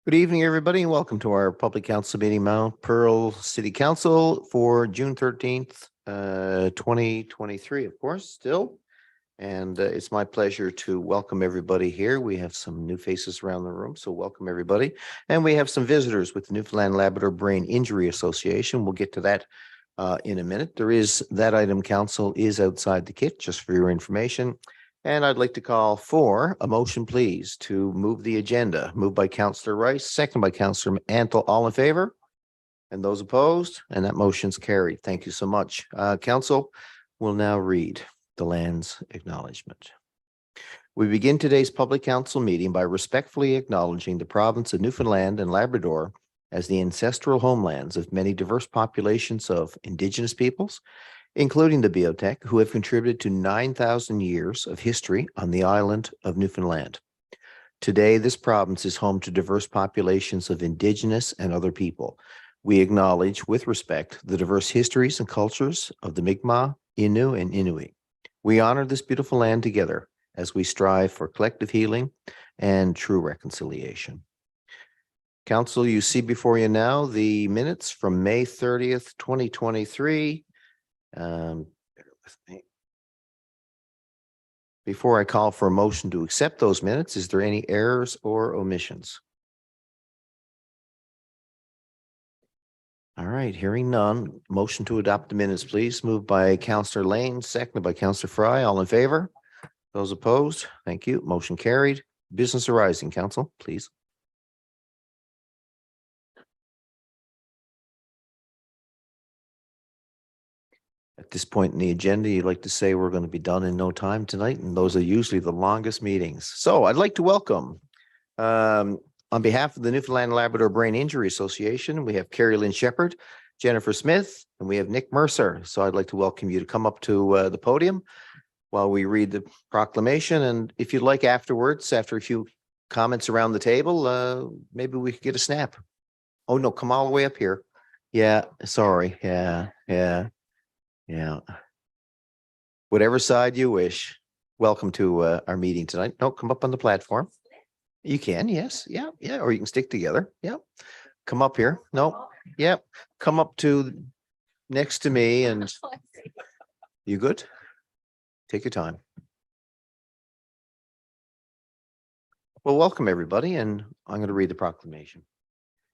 Good evening, everybody, and welcome to our public council meeting, Mount Pearl City Council for June 13th, 2023, of course, still. And it's my pleasure to welcome everybody here. We have some new faces around the room, so welcome everybody. And we have some visitors with the Newfoundland Labrador Brain Injury Association. We'll get to that in a minute. That item, council, is outside the kit, just for your information. And I'd like to call for a motion, please, to move the agenda. Moved by Councillor Rice, second by Councillor Antle. All in favor? And those opposed? And that motion's carried. Thank you so much. Council will now read the land's acknowledgement. We begin today's public council meeting by respectfully acknowledging the province of Newfoundland and Labrador as the ancestral homelands of many diverse populations of Indigenous peoples, including the Beothuk, who have contributed to 9,000 years of history on the island of Newfoundland. Today, this province is home to diverse populations of Indigenous and other people. We acknowledge with respect the diverse histories and cultures of the Mi'kmaq, Innu, and Inuit. We honor this beautiful land together as we strive for collective healing and true reconciliation. Council, you see before you now the minutes from May 30th, 2023. Bear with me. Before I call for a motion to accept those minutes, is there any errors or omissions? All right, hearing none. Motion to adopt the minutes, please. Moved by Councillor Lane, seconded by Councillor Fry. All in favor? Those opposed? Thank you. Motion carried. Business arising, council, please. At this point in the agenda, you'd like to say we're going to be done in no time tonight, and those are usually the longest meetings. So I'd like to welcome, on behalf of the Newfoundland Labrador Brain Injury Association, we have Carrie Lynn Shepherd, Jennifer Smith, and we have Nick Mercer. So I'd like to welcome you to come up to the podium while we read the proclamation. And if you'd like afterwards, after a few comments around the table, maybe we could get a snap. Oh, no, come all the way up here. Yeah, sorry. Yeah. Whatever side you wish. Welcome to our meeting tonight. No, come up on the platform. You can, yes. Yeah. Or you can stick together. Yeah. Come up here. No. Yeah. Come up to next to me and you good? Take your time. Well, welcome everybody. And I'm going to read the proclamation.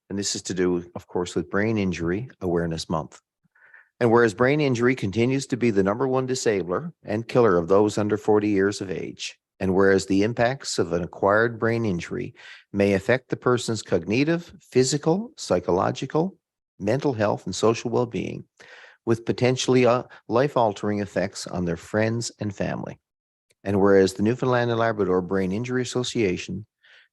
And this is to do, of course, with Brain Injury Awareness Month. And whereas brain injury continues to be the #1 disabler and killer of those under 40 years of age, and whereas the impacts of an acquired brain injury may affect the person's cognitive, physical, psychological, mental health, and social well-being, with potentially life-altering effects on their friends and family. And whereas the Newfoundland and Labrador Brain Injury Association,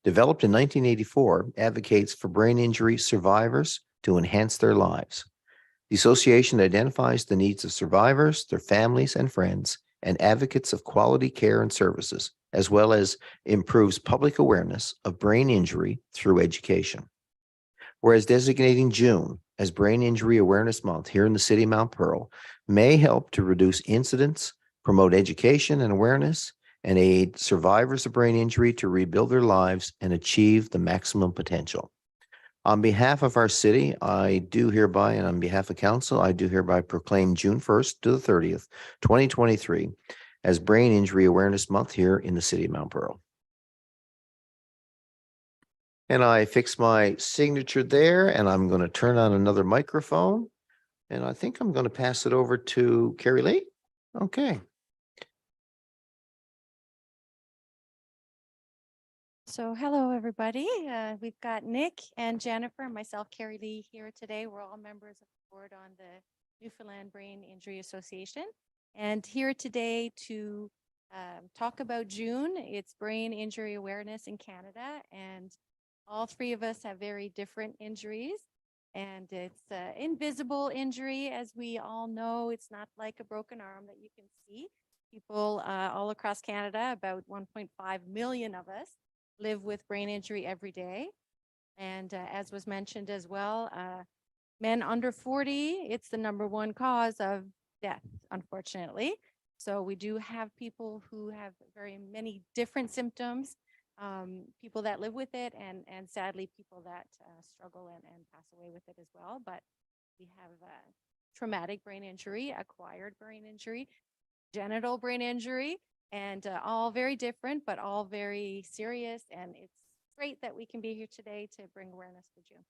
developed in 1984, advocates for brain injury survivors to enhance their lives. The association identifies the needs of survivors, their families and friends, and advocates of quality care and services, as well as improves public awareness of brain injury through education. Whereas designating June as Brain Injury Awareness Month here in the city of Mount Pearl may help to reduce incidents, promote education and awareness, and aid survivors of brain injury to rebuild their lives and achieve the maximum potential. On behalf of our city, I do hereby, and on behalf of council, I do hereby proclaim June 1st to the 30th, 2023 as Brain Injury Awareness Month here in the city of Mount Pearl. And I fix my signature there, and I'm going to turn on another microphone. And I think I'm going to pass it over to Carrie Lee. Okay. So hello, everybody. We've got Nick and Jennifer and myself, Carrie Lee, here today. We're all members of the board on the Newfoundland Brain Injury Association. And here today to talk about June. It's Brain Injury Awareness in Canada. And all three of us have very different injuries. And it's invisible injury, as we all know. It's not like a broken arm that you can see. People all across Canada, about 1.5 million of us, live with brain injury every day. And as was mentioned as well, men under 40, it's the #1 cause of death, unfortunately. So we do have people who have very many different symptoms people that live with it, and sadly people that struggle and pass away with it as well. But we have traumatic brain injury, acquired brain injury, genital brain injury, and all very different, but all very serious. And it's great that we can be here today to bring awareness for June.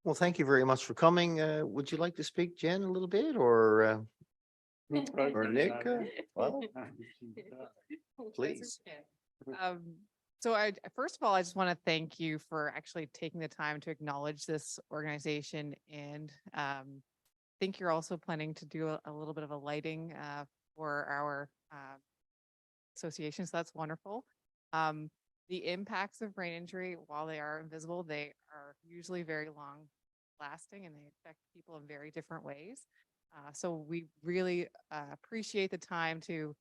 Well, thank you very much for coming. Would you like to speak, Jen, a little bit, or Nick? Well, please. So first of all, I just want to thank you for actually taking the time to acknowledge this organization, and think you're also planning to do a little bit of a lighting for our association. So that's wonderful. The impacts of brain injury, while they are invisible, they are usually very long lasting, and they affect people in very different ways. So we really appreciate the time to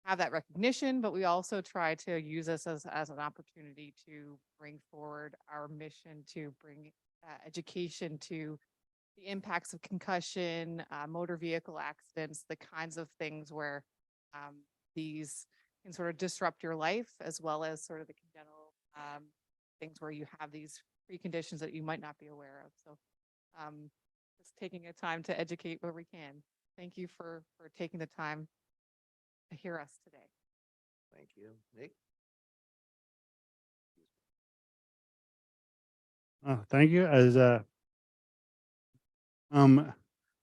have that recognition, but we also try to use this as an opportunity to bring forward our mission to bring education to the impacts of concussion, motor vehicle accidents, the kinds of things where these can sort of disrupt your life, as well as sort of the congenital things where you have these preconditions that you might not be aware of. So just taking a time to educate where we can. Thank you for taking the time to hear us today. Thank you, Nick. Thank you.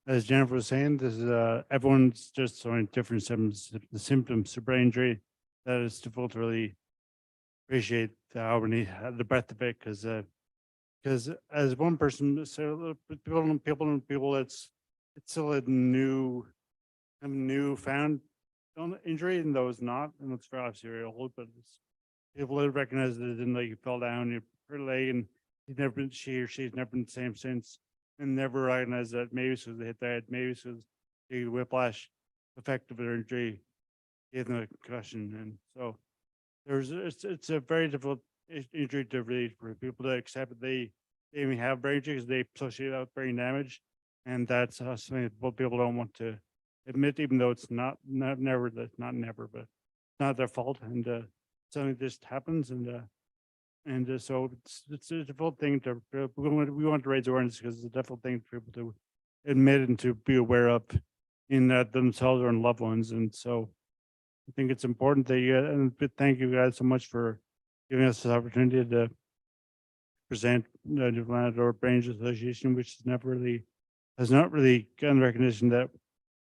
As Jennifer was saying, this is everyone's just showing different symptoms of brain injury. That is difficult to really appreciate how we need the breadth of it, because as one person, so people, it's still a new found injury, and though it's not, and it's very obviously old, but it's, people that recognize that it didn't, like, you fell down, you hurt a leg, and she or she's never been the same since, and never recognized that maybe it's because they hit their head, maybe it's because the whiplash effect of their injury gave them a concussion. And so it's a very difficult injury to really for people to accept that they even have brain injury, because they associate that with brain damage, and that's something that people don't want to admit, even though it's not never, but it's not their fault, and something just happens, and so it's a difficult thing to we want to raise awareness, because it's a difficult thing for people to admit and to be aware of in themselves or in loved ones. And so I think it's important that and thank you guys so much for giving us this opportunity to present the Newfoundland or Brain Injury Association, which has not really gotten recognition, that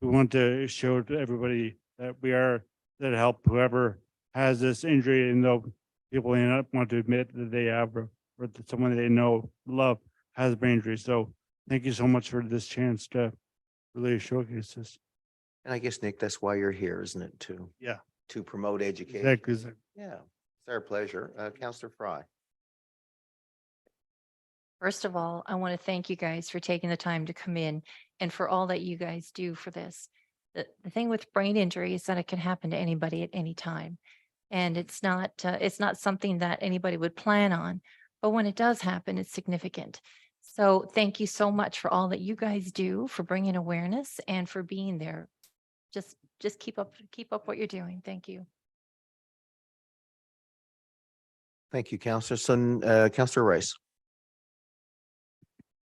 we want to show to everybody that we are there to help whoever has this injury, and though people may not want to admit that they have, or that someone they know, love, has brain injury. So thank you so much for this chance to really showcase this. And I guess, Nick, that's why you're here, isn't it? Yeah. To promote education. Exactly. Yeah, it's our pleasure. Councillor Fry. First of all, I want to thank you guys for taking the time to come in and for all that you guys do for this. The thing with brain injury is that it can happen to anybody at any time. And it's not something that anybody would plan on, but when it does happen, it's significant. So thank you so much for all that you guys do, for bringing awareness and for being there. Just keep up what you're doing. Thank you. Thank you, Councillor. So, Councillor Rice.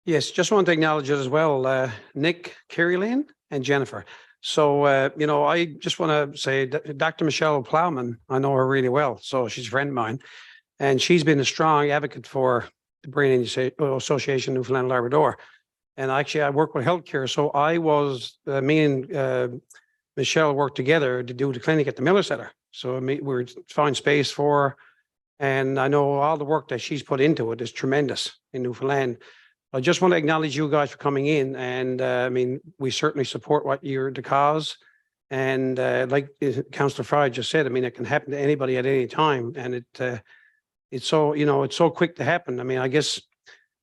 Yes, just want to acknowledge it as well, Nick, Carrie Lynn, and Jennifer. So, I just want to say that Dr. Michelle Plowman, I know her really well, so she's a friend of mine, and she's been a strong advocate for the Brain Injury Association of Newfoundland and Labrador. And actually, I work with healthcare, so me and Michelle worked together to do the clinic at the Miller Center. So we found space for her, and I know all the work that she's put into it is tremendous in Newfoundland. I just want to acknowledge you guys for coming in, and we certainly support the cause. And like Councillor Fry just said, it can happen to anybody at any time, and it's so quick to happen. I guess,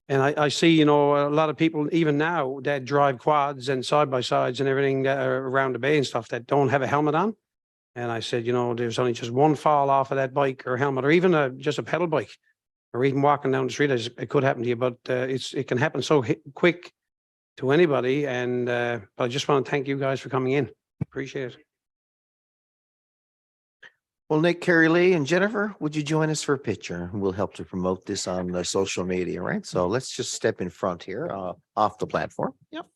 and I see a lot of people even now that drive quads and side by sides and everything that are around the bay and stuff that don't have a helmet on. And I said, there's only just one fall off of that bike or helmet, or even just a pedal bike, or even walking down the street, it could happen to you, but it can happen so quick to anybody. And I just want to thank you guys for coming in. Appreciate it. Well, Nick, Carrie Lee, and Jennifer, would you join us for a picture? We'll help to promote this on the social media, right? So let's just step in front here, off the platform. Yep.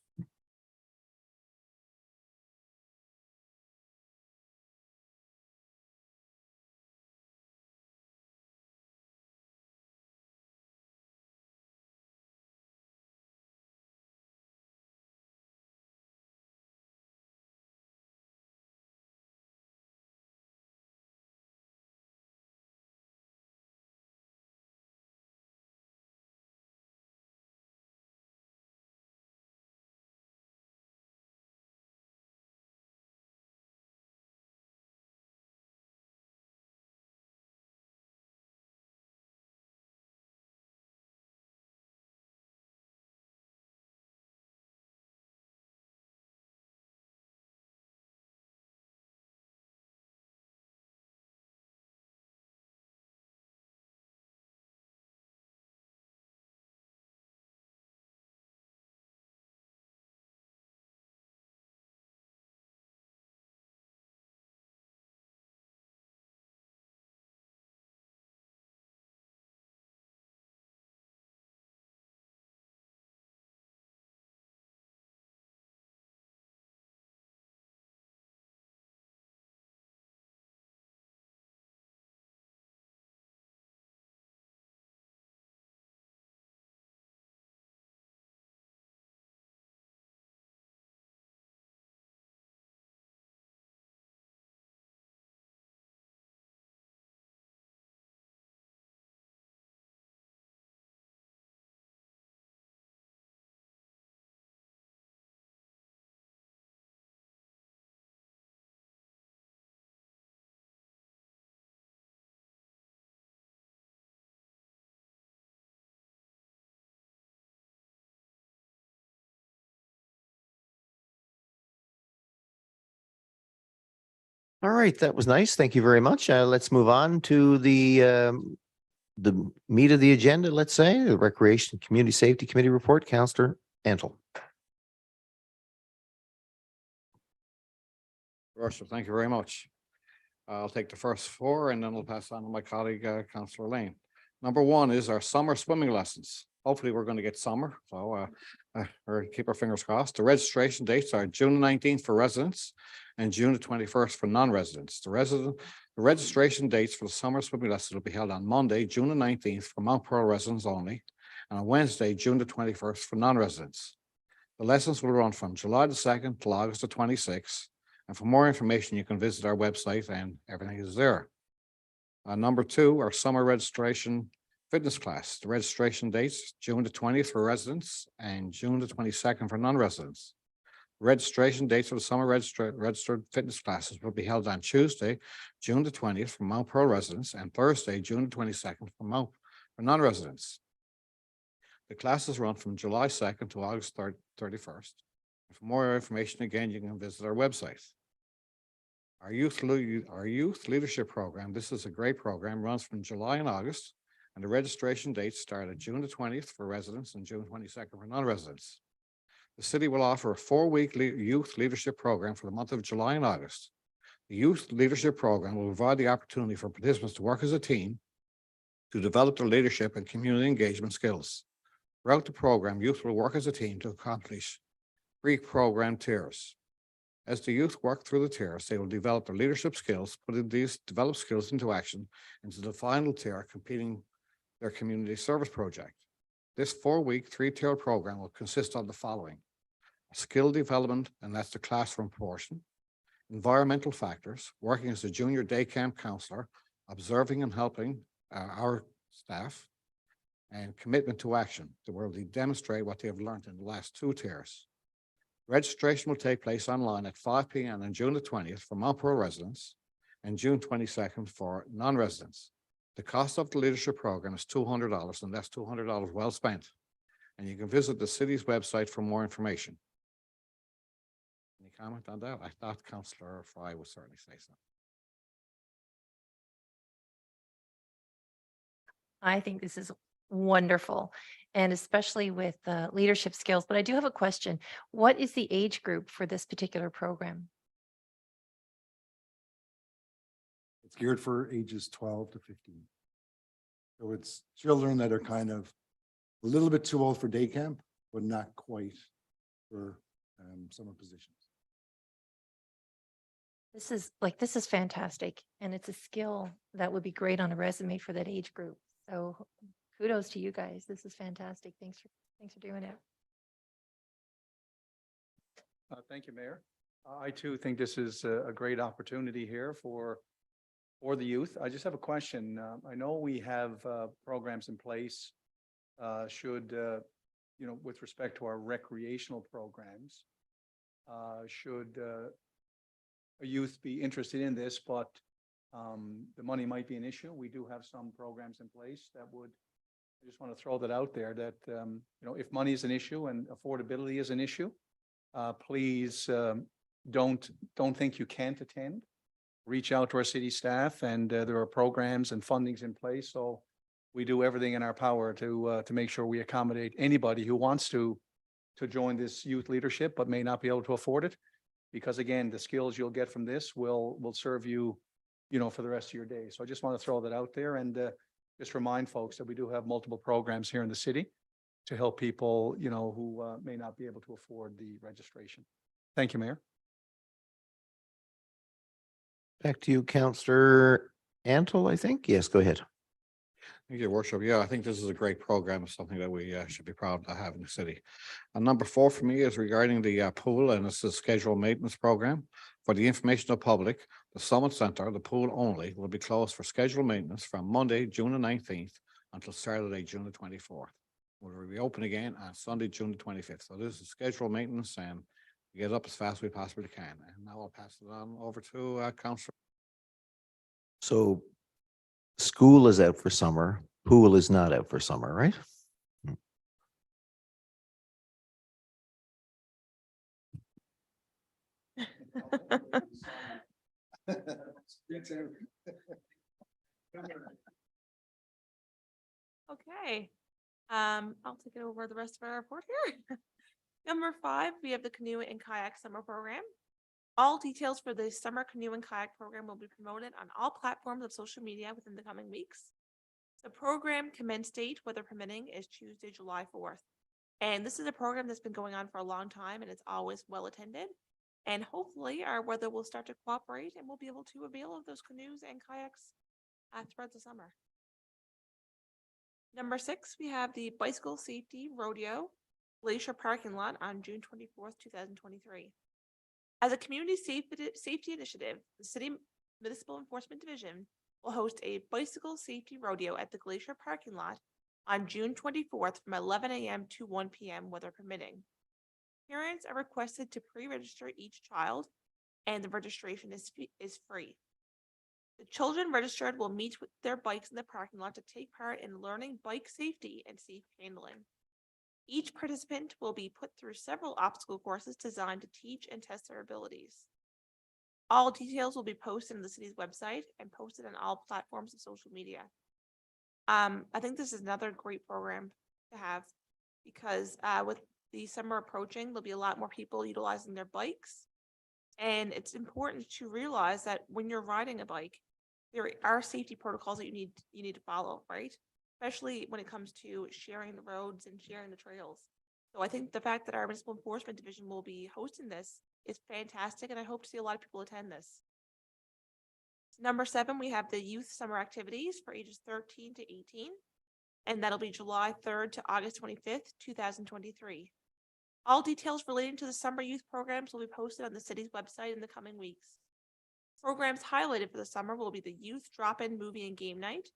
All right, that was nice. Thank you very much. Let's move on to the meat of the agenda, let's say, the Recreation and Community Safety Committee report, Counselor Antle. Russell, thank you very much. I'll take the first four and then I'll pass on to my colleague, Councillor Lane. Number one is our summer swimming lessons. Hopefully, we're going to get summer, so or keep our fingers crossed. The registration dates are June 19th for residents and June 21st for non-residents. The registration dates for the summer swimming lessons will be held on Monday, June 19th for Mount Pearl residents only, and on Wednesday, June 21st for non-residents. The lessons will run from July 2nd till August 26th. And for more information, you can visit our website and everything is there. Number two, our summer registration fitness class. The registration dates, June 20th for residents and June 22nd for non-residents. Registration dates for the summer registered fitness classes will be held on Tuesday, June 20th for Mount Pearl residents and Thursday, June 22nd for non-residents. The classes run from July 2nd to August 31st. For more information, again, you can visit our website. Our youth leadership program, this is a great program, runs from July and August, and the registration dates start at June 20th for residents and June 22nd for non-residents. The city will offer a 4-week youth leadership program for the month of July and August. The youth leadership program will provide the opportunity for participants to work as a team to develop their leadership and community engagement skills. Throughout the program, youth will work as a team to accomplish 3 program tiers. As the youth work through the tiers, they will develop their leadership skills, putting these developed skills into action into the final tier, completing their community service project. This 4-week, 3-tier program will consist of the following: skill development, and that's the classroom portion; environmental factors, working as a junior day camp counselor, observing and helping our staff; and commitment to action, where they demonstrate what they have learned in the last 2 tiers. Registration will take place online at 5 p.m. on June 20th for Mount Pearl residents and June 22nd for non-residents. The cost of the leadership program is $200, and that's $200 well spent. And you can visit the city's website for more information. Any comment on that? I thought Councillor Fry would certainly say so. I think this is wonderful, and especially with leadership skills. But I do have a question. What is the age group for this particular program? It's geared for ages 12 to 15. So it's children that are kind of a little bit too old for day camp, but not quite for summer positions. This is fantastic. And it's a skill that would be great on a resume for that age group. So kudos to you guys. This is fantastic. Thanks for doing it. Thank you, Mayor. I too think this is a great opportunity here for the youth. I just have a question. I know we have programs in place should, with respect to our recreational programs, should a youth be interested in this, but the money might be an issue. We do have some programs in place that would, I just want to throw that out there that, if money is an issue and affordability is an issue, please don't think you can't attend. Reach out to our city staff, and there are programs and fundings in place. So we do everything in our power to make sure we accommodate anybody who wants to join this youth leadership but may not be able to afford it. Because again, the skills you'll get from this will serve you, for the rest of your day. So I just want to throw that out there and just remind folks that we do have multiple programs here in the city to help people, who may not be able to afford the registration. Thank you, Mayor. Back to you, Councillor Antle, I think. Yes, go ahead. Thank you, Your Worship. Yeah, I think this is a great program. It's something that we should be proud to have in the city. And number 4 for me is regarding the pool, and it's a scheduled maintenance program. For the information of the public, the Summit Centre, the pool only, will be closed for scheduled maintenance from Monday, June the 19th until Saturday, June the 24th. We'll reopen again on Sunday, June the 25th. So this is scheduled maintenance, and we get up as fast as we possibly can. And now I'll pass it on over to Councillor. So school is out for summer, pool is not out for summer, right? Okay, I'll take it over the rest of our report here. Number 5, we have the canoe and kayak summer program. All details for the summer canoe and kayak program will be promoted on all platforms of social media within the coming weeks. The program commenced date, weather permitting, is Tuesday, July 4th. And this is a program that's been going on for a long time and it's always well attended. And hopefully our weather will start to cooperate and we'll be able to avail of those canoes and kayaks throughout the summer. Number 6, we have the Bicycle Safety Rodeo Glacier Parking Lot on June 24th, 2023. As a community safety initiative, the City Municipal Enforcement Division will host a bicycle safety rodeo at the Glacier Parking Lot on June 24th from 11 a.m. to 1 p.m. weather permitting. Parents are requested to pre-register each child, and the registration is free. The children registered will meet with their bikes in the parking lot to take part in learning bike safety and safe handling. Each participant will be put through several obstacle courses designed to teach and test their abilities. All details will be posted on the city's website and posted on all platforms of social media. I think this is another great program to have because with the summer approaching, there'll be a lot more people utilizing their bikes. And it's important to realize that when you're riding a bike, there are safety protocols that you need to follow, right? Especially when it comes to sharing the roads and sharing the trails. So I think the fact that our Municipal Enforcement Division will be hosting this is fantastic, and I hope to see a lot of people attend this. Number 7, we have the youth summer activities for ages 13 to 18, and that'll be July 3rd to August 25th, 2023. All details relating to the summer youth programs will be posted on the city's website in the coming weeks. Programs highlighted for the summer will be the youth drop-in movie and game night,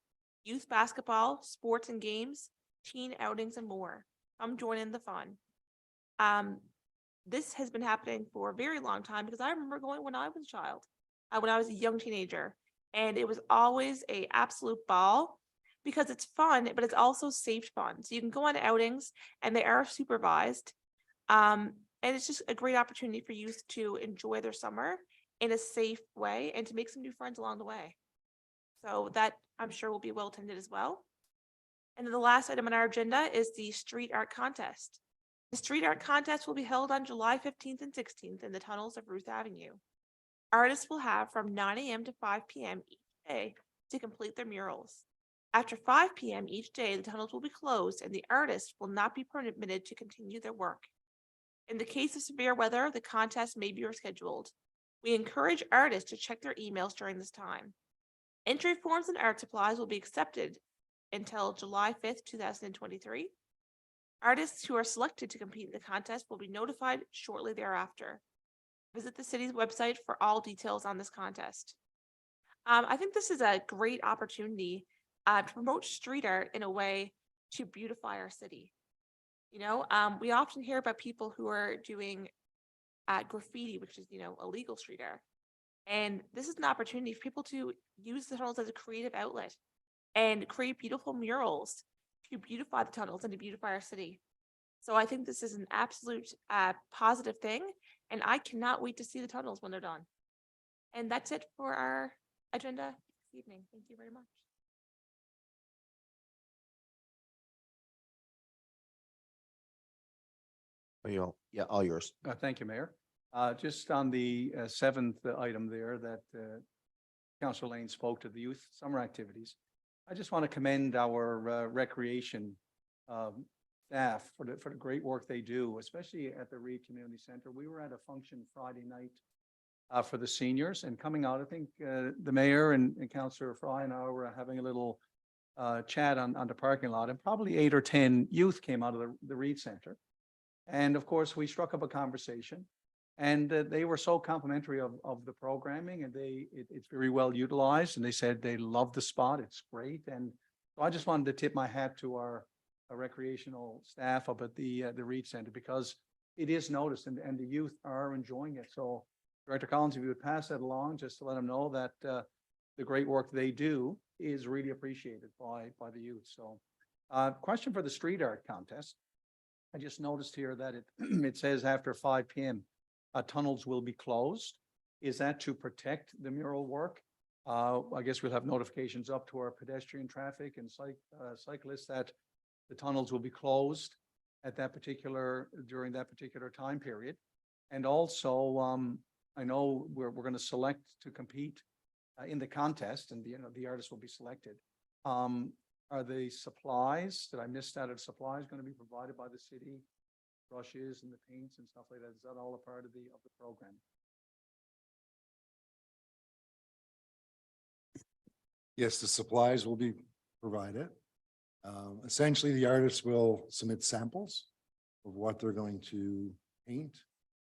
youth basketball, sports and games, teen outings, and more. Come join in the fun. This has been happening for a very long time because I remember going when I was a child, when I was a young teenager, and it was always an absolute ball because it's fun, but it's also safe fun. So you can go on outings and they are supervised. And it's just a great opportunity for youth to enjoy their summer in a safe way and to make some new friends along the way. So that I'm sure will be well attended as well. And then the last item on our agenda is the street art contest. The street art contest will be held on July 15th and 16th in the tunnels of Ruth Avenue. Artists will have from 9 a.m. to 5 p.m. day to complete their murals. After 5 p.m. each day, the tunnels will be closed and the artists will not be permitted to continue their work. In the case of severe weather, the contest may be rescheduled. We encourage artists to check their emails during this time. Entry forms and art supplies will be accepted until July 5th, 2023. Artists who are selected to compete in the contest will be notified shortly thereafter. Visit the city's website for all details on this contest. I think this is a great opportunity to promote street art in a way to beautify our city. You know, we often hear about people who are doing graffiti, which is, illegal street art. And this is an opportunity for people to use the tunnels as a creative outlet and create beautiful murals to beautify the tunnels and to beautify our city. So I think this is an absolute positive thing, and I cannot wait to see the tunnels when they're done. And that's it for our agenda this evening. Thank you very much. Yeah, all yours. Thank you, Mayor. Just on the seventh item there that Councillor Lane spoke to, the youth summer activities. I just want to commend our recreation staff for the great work they do, especially at the Reed Community Center. We were at a function Friday night for the seniors, and coming out, I think the mayor and Councillor Fry and I were having a little chat on the parking lot, and probably 8 or 10 youth came out of the Reed Center. And of course, we struck up a conversation, and they were so complimentary of the programming, and it's very well utilized, and they said they love the spot. It's great. And so I just wanted to tip my hat to our recreational staff up at the Reed Center, because it is noticed, and the youth are enjoying it. So Director Collins, if you would pass that along, just to let them know that the great work they do is really appreciated by the youth. So question for the street art contest. I just noticed here that it says after 5 p.m. Tunnels will be closed. Is that to protect the mural work? I guess we'll have notifications up to our pedestrian traffic and cyclists that the tunnels will be closed at during that particular time period. And also, I know we're going to select to compete in the contest, and the artists will be selected. Are the supplies, did I miss that? Are supplies going to be provided by the city? Brushes and the paints and stuff like that? Is that all a part of the program? Yes, the supplies will be provided. Essentially, the artists will submit samples of what they're going to paint.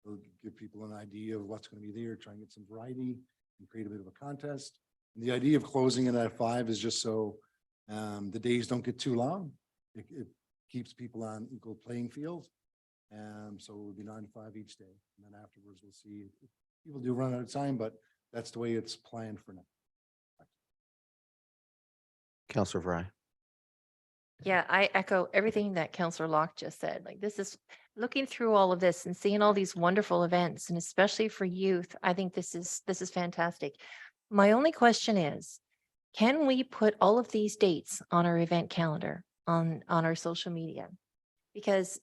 They'll give people an idea of what's going to be there, try and get some variety and create a bit of a contest. And the idea of closing it at 5 is just so the days don't get too long. It keeps people on equal playing field. So it will be 9 to 5 each day. And then afterwards, we'll see if people do run out of time, but that's the way it's planned for now. Councillor Fry. Yeah, I echo everything that Councillor Locke just said. Like, this is looking through all of this and seeing all these wonderful events, and especially for youth, I think this is fantastic. My only question is, can we put all of these dates on our event calendar on our social media? Because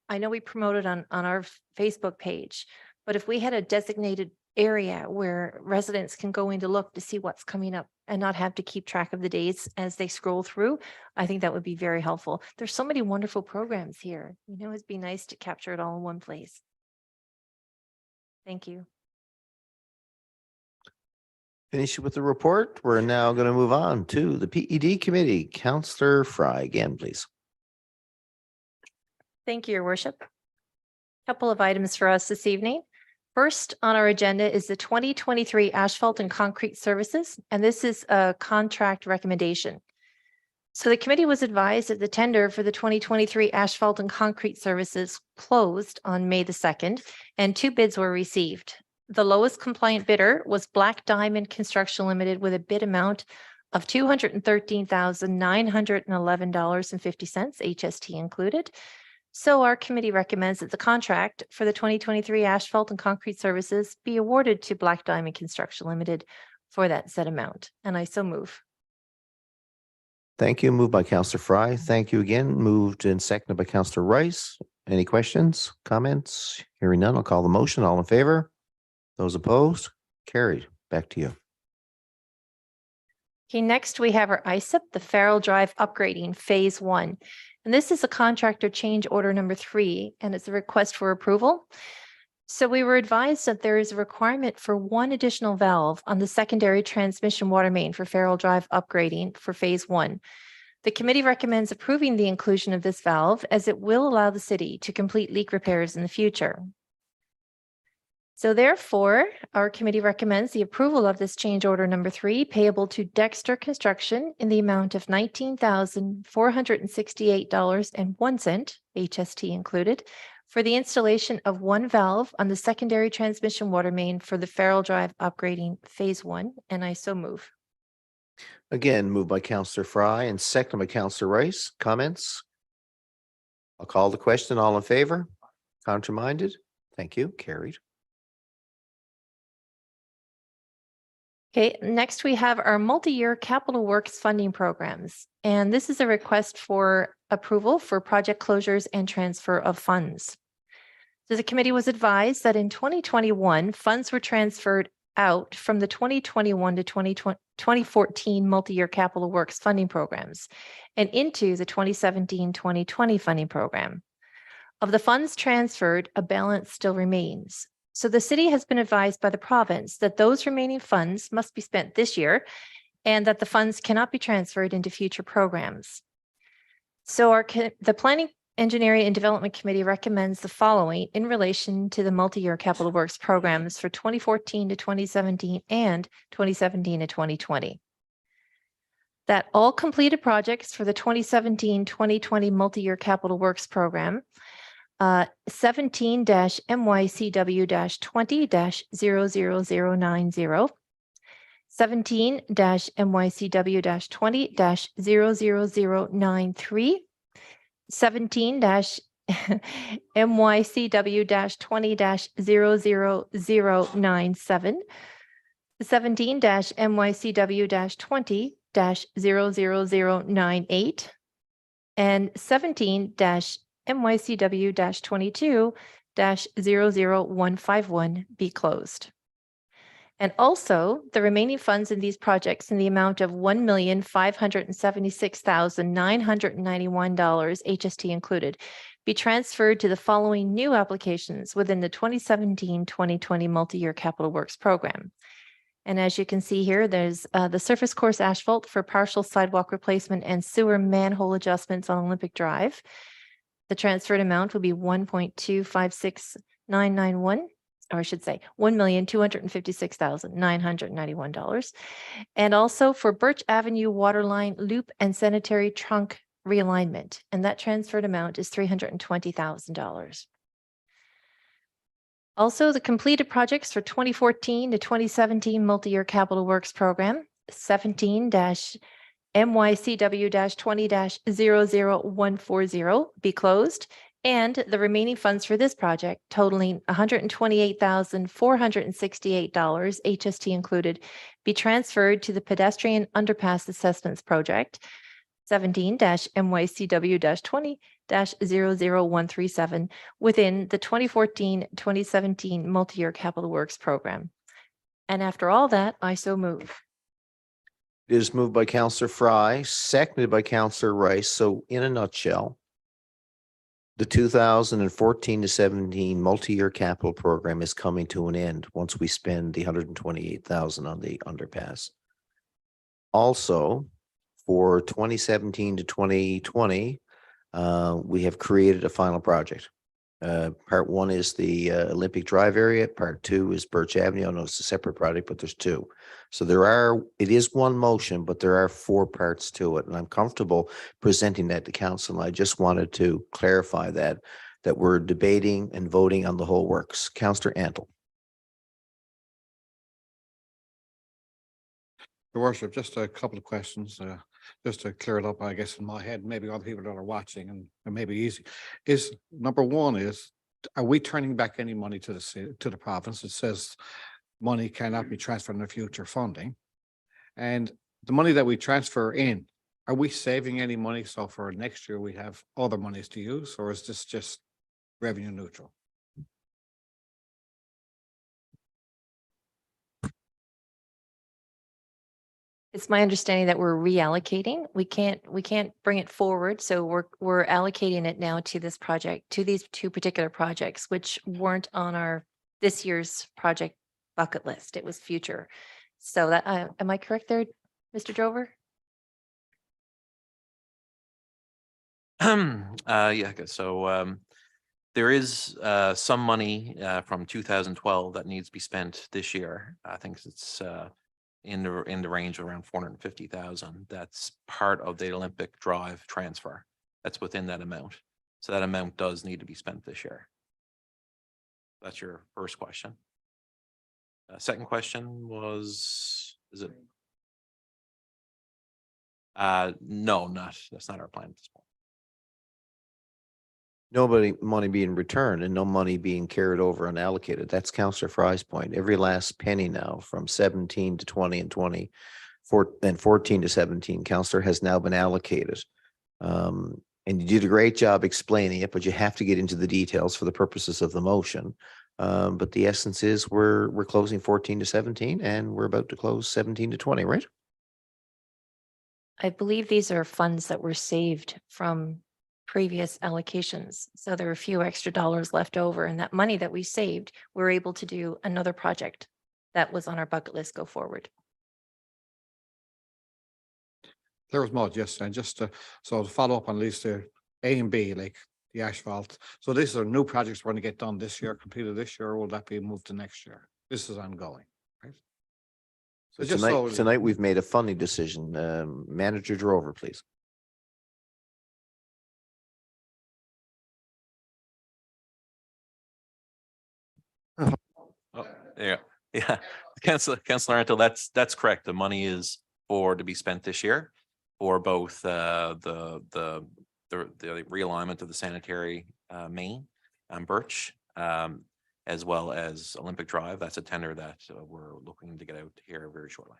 I know we promote it on our Facebook page, but if we had a designated area where residents can go in to look to see what's coming up and not have to keep track of the dates as they scroll through, I think that would be very helpful. There's so many wonderful programs here. It'd be nice to capture it all in one place. Thank you. Finish with the report. We're now going to move on to the PED committee. Councillor Fry again, please. Thank you, Your Worship. Couple of items for us this evening. First on our agenda is the 2023 asphalt and concrete services, and this is a contract recommendation. So the committee was advised that the tender for the 2023 asphalt and concrete services closed on May the 2nd, and 2 bids were received. The lowest compliant bidder was Black Diamond Construction Limited with a bid amount of $213,911.50, HST included. So our committee recommends that the contract for the 2023 asphalt and concrete services be awarded to Black Diamond Construction Limited for that said amount. And I so move. Thank you. Moved by Councillor Fry. Thank you again. Moved and seconded by Councillor Rice. Any questions, comments? Hearing none, I'll call the motion. All in favor? Those opposed? Carried. Back to you. Okay, next we have our ISIP, the Farrell Drive Upgrading Phase 1. And this is a contractor change order number 3, and it's a request for approval. So we were advised that there is a requirement for one additional valve on the secondary transmission water main for Farrell Drive upgrading for Phase 1. The committee recommends approving the inclusion of this valve as it will allow the city to complete leak repairs in the future. So therefore, our committee recommends the approval of this change order number 3 payable to Dexter Construction in the amount of $19,468.01, HST included, for the installation of one valve on the secondary transmission water main for the Farrell Drive upgrading Phase 1, and I so move. Again, moved by Counselor Fry and seconded by Counselor Rice. Comments? I'll call the question. All in favor? Contrary-minded? Thank you. Carried. Okay, next we have our multi-year capital works funding programs. And this is a request for approval for project closures and transfer of funds. So the committee was advised that in 2021, funds were transferred out from the 2021 to 2014 multi-year capital works funding programs and into the 2017-2020 funding program. Of the funds transferred, a balance still remains. So the city has been advised by the province that those remaining funds must be spent this year and that the funds cannot be transferred into future programs. So the Planning, Engineering and Development Committee recommends the following in relation to the multi-year capital works programs for 2014 to 2017 and 2017 to 2020. That all completed projects for the 2017-2020 multi-year capital works program 17-MYCW-20-00090, 17-MYCW-20-00093, 17-MYCW-20-00097, 17-MYCW-20-00098, and 17-MYCW-22-00151 be closed. And also, the remaining funds in these projects in the amount of $1,576,991, HST included, be transferred to the following new applications within the 2017-2020 multi-year capital works program. And as you can see here, there's the surface course asphalt for partial sidewalk replacement and sewer manhole adjustments on Olympic Drive. The transferred amount will be $1,256,991, or I should say $1,256,991. And also for Birch Avenue Waterline Loop and Sanitary Trunk realignment. And that transferred amount is $320,000. Also, the completed projects for 2014 to 2017 multi-year capital works program, 17-MYCW-20-00140 be closed, and the remaining funds for this project totaling $128,468, HST included, be transferred to the pedestrian underpass assessments project, 17-MYCW-20-00137 within the 2014-2017 multi-year capital works program. And after all that, I so move. It is moved by Counselor Fry, seconded by Counselor Rice. So in a nutshell, the 2014 to 17 multi-year capital program is coming to an end once we spend the $128,000 on the underpass. Also, for 2017 to 2020, we have created a final project. Part 1 is the Olympic Drive area. Part 2 is Birch Avenue. I know it's a separate project, but there's 2. So it is one motion, but there are 4 parts to it. And I'm comfortable presenting that to council. I just wanted to clarify that we're debating and voting on the whole works. Councillor Antle. Your Worship, just a couple of questions, just to clear it up, I guess, in my head, maybe other people that are watching and it may be easy. Is number one is, are we turning back any money to the province? It says money cannot be transferred in the future funding. And the money that we transfer in, are we saving any money? So for next year, we have other monies to use, or is this just revenue neutral? It's my understanding that we're reallocating. We can't bring it forward. So we're allocating it now to this project, to these two particular projects, which weren't on our this year's project bucket list. It was future. So that, am I correct there, Mr. Drover? Yeah, okay, so there is some money from 2012 that needs to be spent this year. I think it's in the range of around 450,000. That's part of the Olympic Drive transfer. That's within that amount. So that amount does need to be spent this year. That's your first question. Second question was, is it? No, that's not our plan at this point. Money being returned and no money being carried over and allocated. That's Councillor Fry's point. Every last penny now from 17 to 20 and 24 and 14 to 17, Councillor, has now been allocated. And you did a great job explaining it, but you have to get into the details for the purposes of the motion. But the essence is we're closing 14 to 17 and we're about to close 17 to 20, right? I believe these are funds that were saved from previous allocations. So there were a few extra dollars left over, and that money that we saved, we're able to do another project that was on our bucket list go forward. There was more, yes, and just so to follow up on at least the A and B, like the asphalt. So these are new projects we're going to get done this year, completed this year, or will that be moved to next year? This is ongoing, right? So just Tonight we've made a funding decision. Manager Drover, please. Oh, yeah. Councillor Antle, that's correct. The money is to be spent this year for both the realignment of the sanitary main on Birch, as well as Olympic Drive. That's a tender that we're looking to get out here very shortly.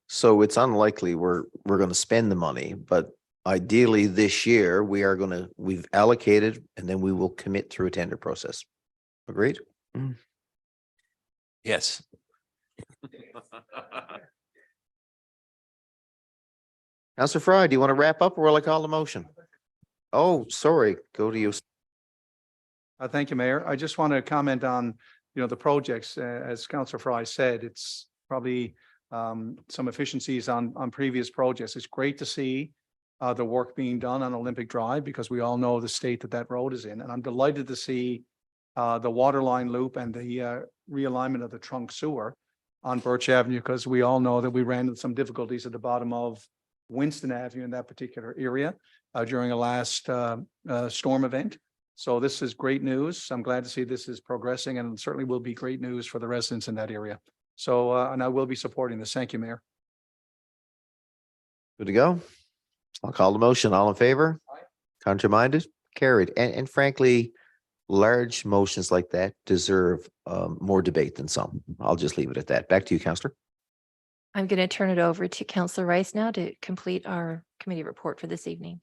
So it's unlikely we're going to spend the money, but ideally this year we've allocated and then we will commit through a tender process. Agreed? Yes. Councillor Fry, do you want to wrap up or will I call the motion? Oh, sorry, go to you. Thank you, Mayor. I just want to comment on, the projects, as Councillor Fry said, it's probably some efficiencies on previous projects. It's great to see the work being done on Olympic Drive because we all know the state that road is in. And I'm delighted to see the waterline loop and the realignment of the trunk sewer on Birch Avenue, because we all know that we ran into some difficulties at the bottom of Winston Avenue in that particular area during a last storm event. So this is great news. I'm glad to see this is progressing and certainly will be great news for the residents in that area. So, and I will be supporting this. Thank you, Mayor. Good to go. I'll call the motion. All in favor? Contrary-minded? Carried. And frankly, large motions like that deserve more debate than some. I'll just leave it at that. Back to you, Councillor. I'm going to turn it over to Councillor Rice now to complete our committee report for this evening.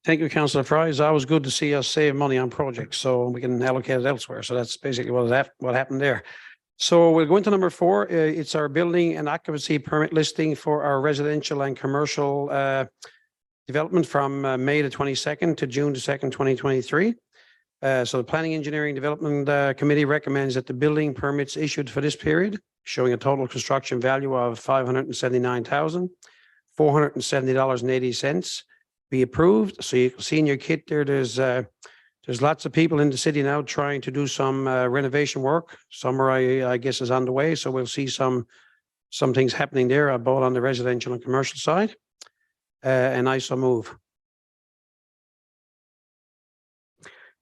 Thank you, Councillor Fry. It's always good to see us save money on projects so we can allocate it elsewhere. So that's basically what happened there. So we'll go into number 4. It's our building and occupancy permit listing for our residential and commercial development from May the 22nd to June the 2nd, 2023. So the Planning Engineering Development Committee recommends that the building permits issued for this period, showing a total construction value of $579,470.80, be approved. So you can see in your kit there, there's lots of people in the city now trying to do some renovation work. Summer, I guess, is on the way. So we'll see some things happening there, both on the residential and commercial side. And I so move.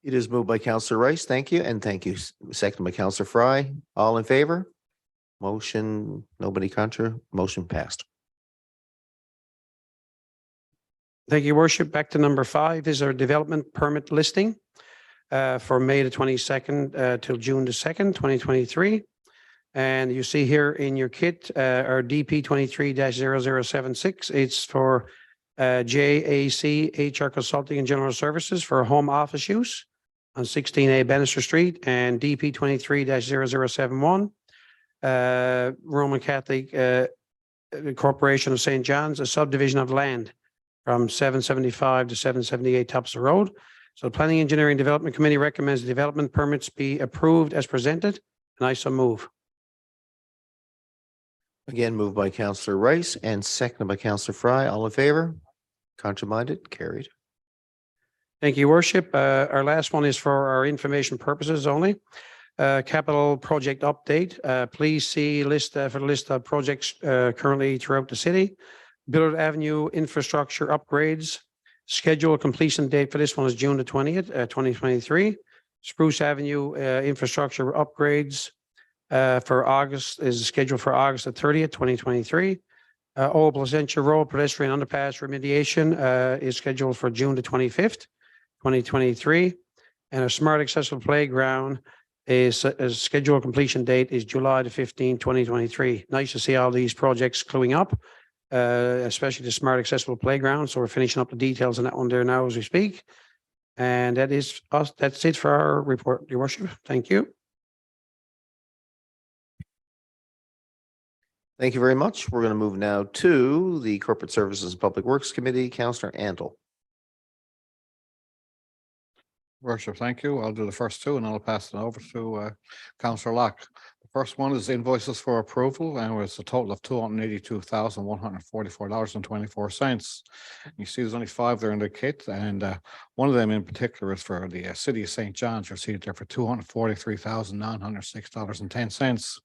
It is moved by Councillor Rice. Thank you. And thank you. Second by Councillor Fry. All in favor? Motion, nobody contra, motion passed. Thank you, Worship. Back to number 5 is our development permit listing for May the 22nd till June the 2nd, 2023. And you see here in your kit, our DP 23-0076. It's for JAC HR Consulting and General Services for home office use. on 16A Bannister Street and DP 23-0071. Roman Catholic Corporation of St. John's, a subdivision of land from 775 to 778 Topsa Road. So the Planning Engineering Development Committee recommends the development permits be approved as presented, and I so move. Again, moved by Counselor Rice and seconded by Counselor Fry. All in favor? Contraminded? Carried. Thank you, Worship. Our last one is for our information purposes only. Capital project update. Please see list for the list of projects currently throughout the city. Billard Avenue infrastructure upgrades. Scheduled completion date for this one is June the 20th, 2023. Spruce Avenue infrastructure upgrades for August is scheduled for August the 30th, 2023. Old Placentia Road pedestrian underpass remediation is scheduled for June the 25th, 2023. And a smart accessible playground is scheduled completion date is July the 15th, 2023. Nice to see all these projects cluing up, especially the smart accessible playground. So we're finishing up the details on that one there now as we speak. And that is us. That's it for our report, Your Worship. Thank you. Thank you very much. We're going to move now to the Corporate Services and Public Works Committee. Counselor Antle. Worship, thank you. I'll do the first two and I'll pass it over to Councillor Locke. The first one is invoices for approval, and it's a total of $282,144.24. You see there's only 5 there in the kit, and one of them in particular is for the City of St. John's, received there for $243,906.10.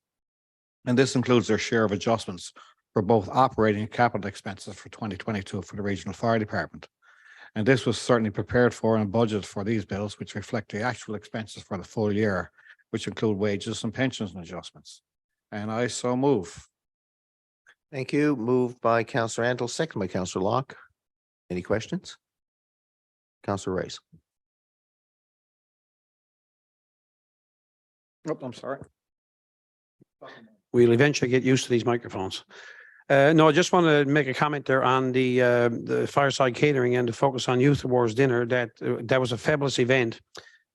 And this includes their share of adjustments for both operating and capital expenses for 2022 for the Regional Fire Department. And this was certainly prepared for and budgeted for these bills, which reflect the actual expenses for the full year, which include wages and pensions and adjustments. And I so move. Thank you. Moved by Counselor Antle, second by Counselor Locke. Any questions? Counselor Rice. Oh, I'm sorry. We'll eventually get used to these microphones. No, I just want to make a comment there on the fireside catering and the Focus on Youth Awards dinner. That was a fabulous event,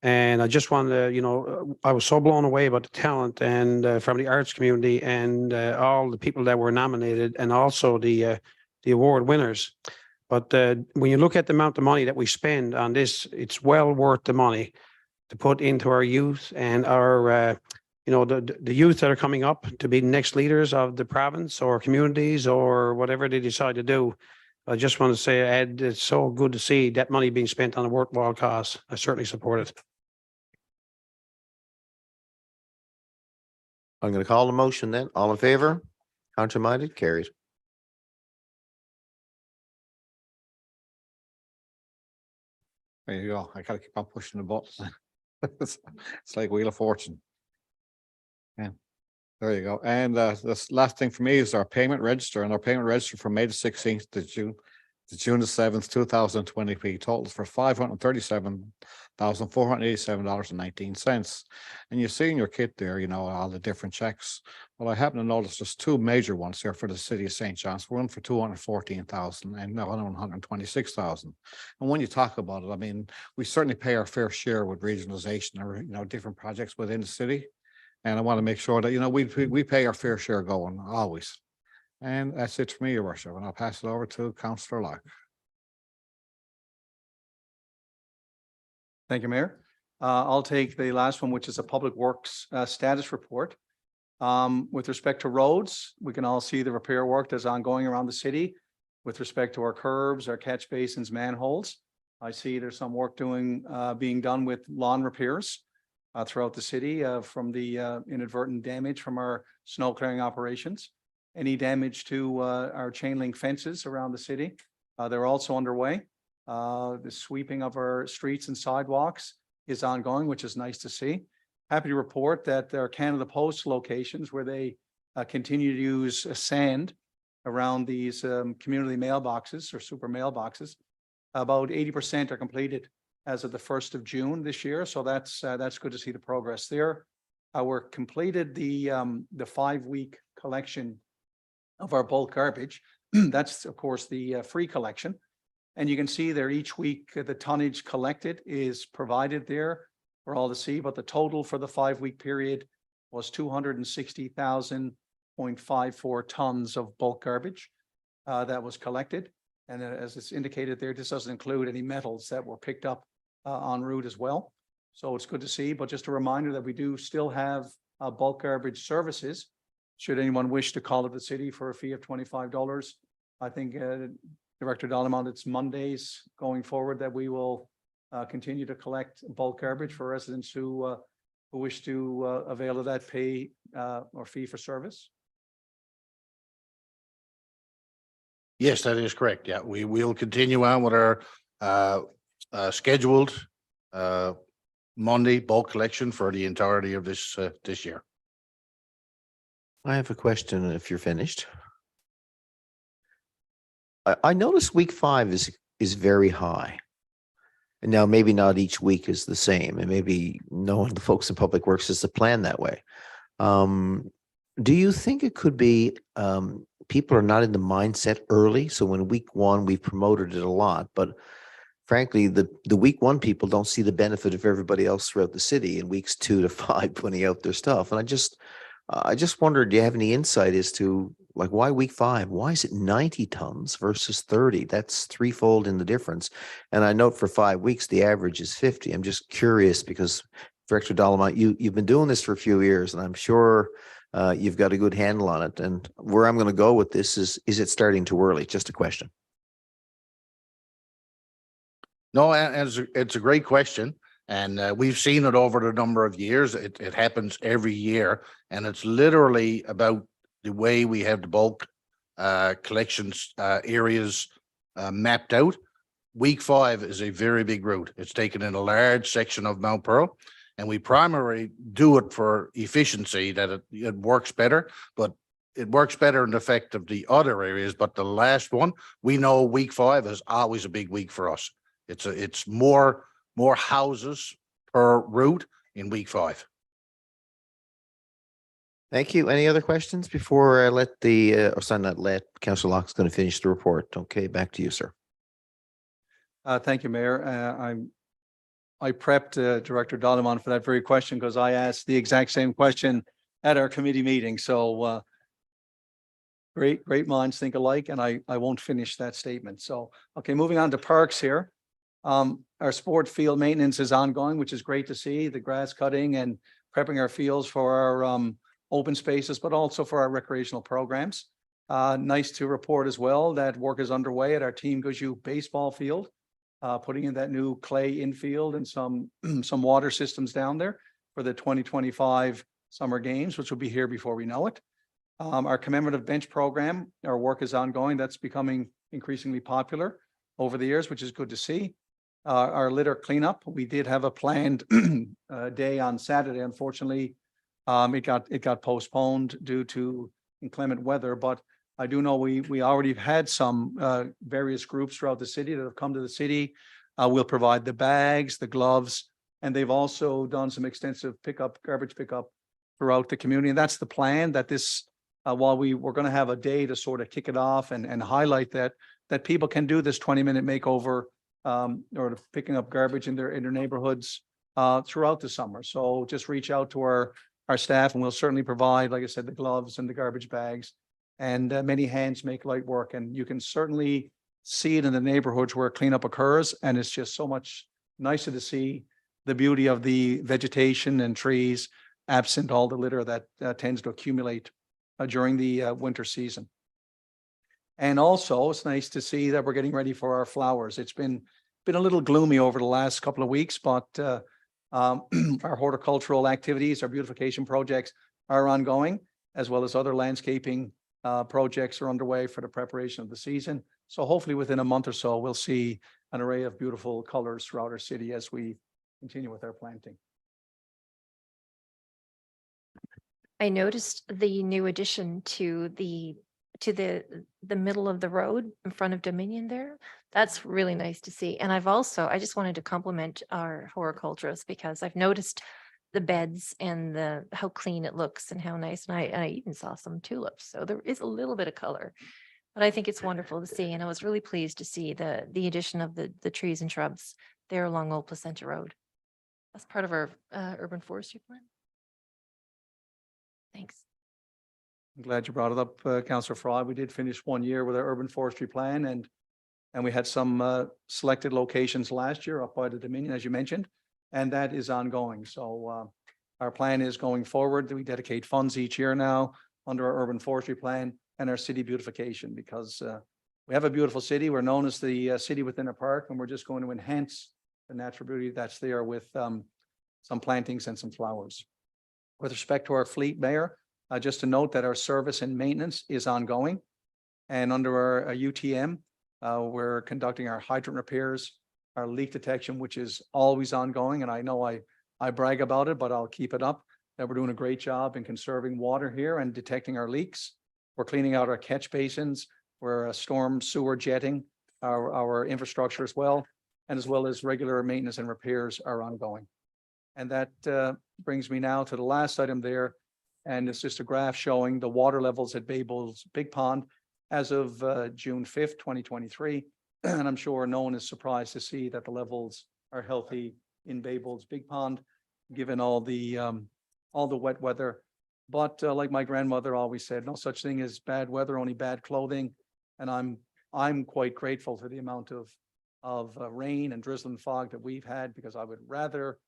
and I just want to, I was so blown away about the talent and from the arts community and all the people that were nominated, and also the award winners. But when you look at the amount of money that we spend on this, it's well worth the money to put into our youth and our the youth that are coming up to be the next leaders of the province or communities or whatever they decide to do. I just want to say, Ed, it's so good to see that money being spent on a worthwhile cause. I certainly support it. I'm going to call the motion then. All in favor? Contraminded? Carried. There you go. I gotta keep on pushing the buttons. It's like Wheel of Fortune. Yeah, there you go. And this last thing for me is our payment register, and our payment register from May the 16th to June the 7th, 2020 totals for $537,487.19. And you see in your kit there, all the different checks. Well, I happen to notice there's 2 major ones here for the City of St. John's, one for $214,000 and another $126,000. And when you talk about it, I mean, we certainly pay our fair share with regionalization or, different projects within the city. And I want to make sure that, we pay our fair share going always. And that's it for me, Your Worship. And I'll pass it over to Councillor Locke. Thank you, Mayor. I'll take the last one, which is a Public Works status report. With respect to roads, we can all see the repair work that's ongoing around the city. With respect to our curbs, our catch basins, manholes, I see there's some work being done with lawn repairs throughout the city from the inadvertent damage from our snow clearing operations. Any damage to our chain link fences around the city, they're also underway. The sweeping of our streets and sidewalks is ongoing, which is nice to see. Happy to report that there are Canada Post locations where they continue to use sand around these community mailboxes or super mailboxes. About 80% are completed as of the 1st of June this year. So that's good to see the progress there. We're completed the 5-week collection of our bulk garbage. That's of course the free collection. And you can see there each week the tonnage collected is provided there for all to see, but the total for the 5-week period was 260,000.54 tons of bulk garbage that was collected. And as it's indicated there, this doesn't include any metals that were picked up en route as well. So it's good to see, but just a reminder that we do still have bulk garbage services. Should anyone wish to call at the city for a fee of $25. I think Director Dalamont, it's Mondays going forward that we will continue to collect bulk garbage for residents who wish to avail of that pay or fee for service. Yes, that is correct. Yeah, we will continue on with our scheduled Monday bulk collection for the entirety of this year. I have a question if you're finished. I noticed week 5 is very high. And now maybe not each week is the same, and maybe no one of the folks in Public Works is to plan that way. Do you think it could be people are not in the mindset early? So when week 1, we've promoted it a lot, but frankly, the week 1 people don't see the benefit of everybody else throughout the city in weeks 2 to 5 putting out their stuff. And I just wondered, do you have any insight as to like why week 5? Why is it 90 tons versus 30? That's threefold in the difference. And I note for 5 weeks, the average is 50. I'm just curious because Director Dalamont, you've been doing this for a few years, and I'm sure you've got a good handle on it. And where I'm going to go with this is it starting too early? Just a question. No, and it's a great question. And we've seen it over the number of years. It happens every year. And it's literally about the way we have the bulk collections areas mapped out. Week 5 is a very big route. It's taken in a large section of Mount Pearl. And we primarily do it for efficiency, that it works better, but it works better in the effect of the other areas. But the last one, we know week 5 is always a big week for us. It's more houses per route in week 5. Thank you. Any other questions before I let Councillor Locke's going to finish the report? Okay, back to you, sir. Thank you, Mayor. I prepped Director Dalamont for that very question because I asked the exact same question at our committee meeting. So great minds think alike, and I won't finish that statement. So, okay, moving on to parks here. Our sport field maintenance is ongoing, which is great to see, the grass cutting and prepping our fields for our open spaces, but also for our recreational programs. Nice to report as well that work is underway at our Team Guzhou baseball field, putting in that new clay infield and some water systems down there for the 2025 summer games, which will be here before we know it. Our commemorative bench program, our work is ongoing. That's becoming increasingly popular over the years, which is good to see. Our litter cleanup, we did have a planned day on Saturday. Unfortunately, it got postponed due to inclement weather, but I do know we already had some various groups throughout the city that have come to the city. We'll provide the bags, the gloves, and they've also done some extensive garbage pickup throughout the community. And that's the plan, that this, while we're going to have a day to sort of kick it off and highlight that people can do this 20-minute makeover or picking up garbage in their neighborhoods throughout the summer. So just reach out to our staff, and we'll certainly provide, like I said, the gloves and the garbage bags. And many hands make light work, and you can certainly see it in the neighborhoods where cleanup occurs. And it's just so much nicer to see the beauty of the vegetation and trees, absent all the litter that tends to accumulate during the winter season. And also, it's nice to see that we're getting ready for our flowers. It's been a little gloomy over the last couple of weeks, but our horticultural activities, our beautification projects are ongoing, as well as other landscaping projects are underway for the preparation of the season. So hopefully within a month or so, we'll see an array of beautiful colors throughout our city as we continue with our planting. I noticed the new addition to the middle of the road in front of Dominion there. That's really nice to see. And I just wanted to compliment our horticulturists, because I've noticed the beds and how clean it looks and how nice. And I even saw some tulips. So there is a little bit of color, but I think it's wonderful to see. And I was really pleased to see the addition of the trees and shrubs there along Old Placenta Road. That's part of our urban forestry plan. Thanks. I'm glad you brought it up, Councillor Fry. We did finish 1 year with our urban forestry plan and we had some selected locations last year up by the Dominion, as you mentioned, and that is ongoing. So our plan is going forward that we dedicate funds each year now under our urban forestry plan and our city beautification because we have a beautiful city. We're known as the city within a park, and we're just going to enhance the natural beauty that's there with some plantings and some flowers. With respect to our fleet, Mayor, just to note that our service and maintenance is ongoing. And under our UTM, we're conducting our hydrant repairs, our leak detection, which is always ongoing. And I know I brag about it, but I'll keep it up, that we're doing a great job in conserving water here and detecting our leaks. We're cleaning out our catch basins. We're storm sewer jetting our infrastructure as well as regular maintenance and repairs are ongoing. And that brings me now to the last item there. And it's just a graph showing the water levels at Babel's Big Pond as of June 5th, 2023. And I'm sure no one is surprised to see that the levels are healthy in Babel's Big Pond, given all the wet weather. But like my grandmother always said, no such thing as bad weather, only bad clothing. And I'm quite grateful for the amount of rain and drizzle and fog that we've had, because I would rather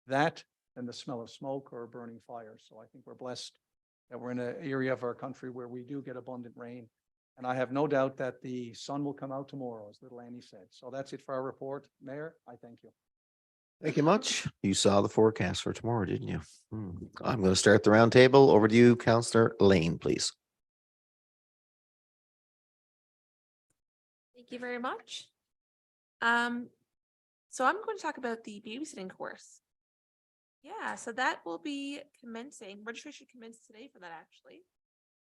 that than the smell of smoke or burning fire. So I think we're blessed that we're in an area of our country where we do get abundant rain. And I have no doubt that the sun will come out tomorrow, as little Annie said. So that's it for our report. Mayor, I thank you. Thank you much. You saw the forecast for tomorrow, didn't you? I'm going to start the round table. Over to you, Councillor Lane, please. Thank you very much. So I'm going to talk about the babysitting course. Yeah, so that will be commencing. Registration commenced today for that, actually.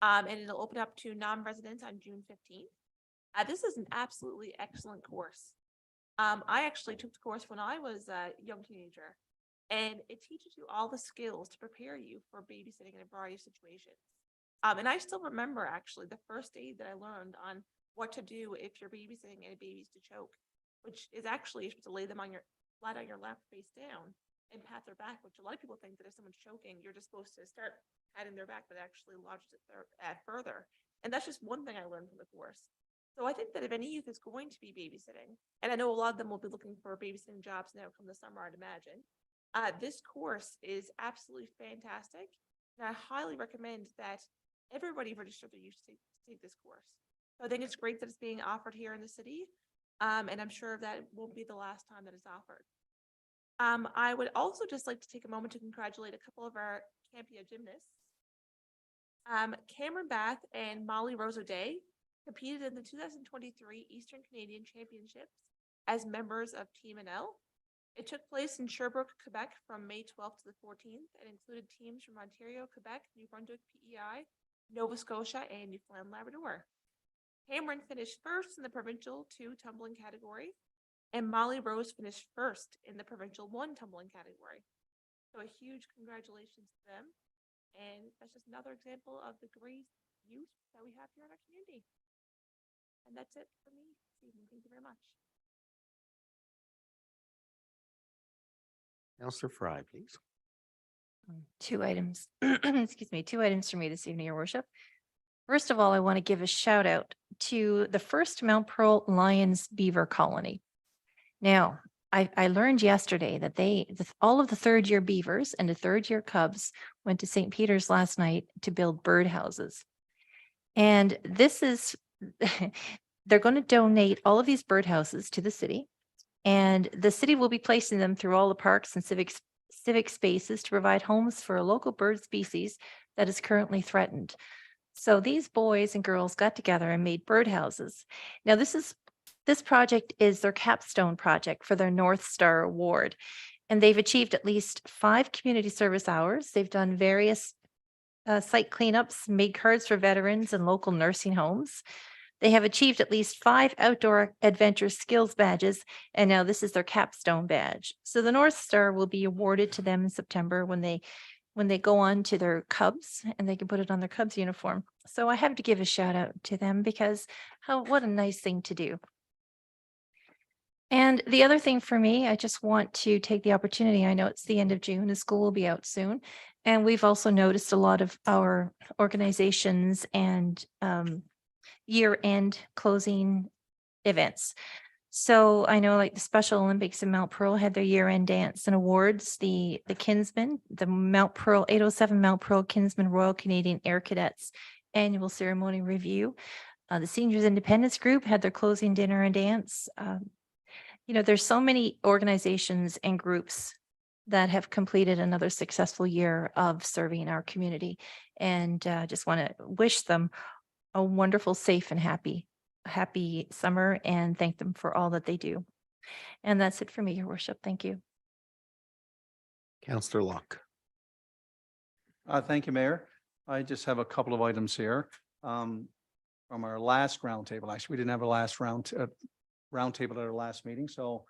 And it'll open up to non-residents on June 15th. This is an absolutely excellent course. I actually took the course when I was a young teenager, and it teaches you all the skills to prepare you for babysitting in a variety of situations. And I still remember actually the first aid that I learned on what to do if you're babysitting and a baby's to choke, which is actually you're supposed to lay them on flat on your lap face down and pat their back, which a lot of people think that if someone's choking, you're just supposed to start patting their back, but actually lodged it further. And that's just one thing I learned from the course. So I think that if any youth is going to be babysitting, and I know a lot of them will be looking for babysitting jobs now come the summer, I'd imagine, this course is absolutely fantastic. And I highly recommend that everybody register their youth to take this course. So I think it's great that it's being offered here in the city. And I'm sure that won't be the last time that it's offered. I would also just like to take a moment to congratulate a couple of our Campia gymnasts. Cameron Bath and Molly Rose O'Day competed in the 2023 Eastern Canadian Championships as members of Team NL. It took place in Sherbrooke, Quebec from May 12th to the 14th and included teams from Ontario, Quebec, New Brunswick, PEI, Nova Scotia, and Newfoundland Labrador. Cameron finished first in the Provincial 2 tumbling category, and Molly Rose finished first in the Provincial 1 tumbling category. So a huge congratulations to them. And that's just another example of the great youth that we have here in our community. And that's it for me this evening. Thank you very much. Councillor Fry, please. 2 items, excuse me, 2 items for me this evening, Your Worship. First of all, I want to give a shout out to the first Mount Pearl Lions Beaver Colony. Now, I learned yesterday that all of the 3rd year beavers and the 3rd year cubs went to St. Peter's last night to build birdhouses. And this is, they're going to donate all of these birdhouses to the city. And the city will be placing them through all the parks and civic spaces to provide homes for a local bird species that is currently threatened. So these boys and girls got together and made birdhouses. Now this project is their capstone project for their North Star Award. And they've achieved at least 5 community service hours. They've done various site cleanups, made cards for veterans and local nursing homes. They have achieved at least 5 outdoor adventure skills badges, and now this is their capstone badge. So the North Star will be awarded to them in September when they go on to their Cubs, and they can put it on their Cubs uniform. So I have to give a shout out to them because what a nice thing to do. And the other thing for me, I just want to take the opportunity. I know it's the end of June, the school will be out soon. And we've also noticed a lot of our organizations and year-end closing events. So I know like the Special Olympics in Mount Pearl had their year-end dance and awards, the Kinsman, the Mount Pearl, 807 Mount Pearl Kinsman Royal Canadian Air Cadets annual ceremony review. The Seniors Independence Group had their closing dinner and dance. You know, there's so many organizations and groups that have completed another successful year of serving our community. And just want to wish them a wonderful, safe and happy summer and thank them for all that they do. And that's it for me, Your Worship. Thank you. Councillor Locke. Thank you, Mayor. I just have a couple of items here. From our last roundtable. Actually, we didn't have a last roundtable at our last meeting, so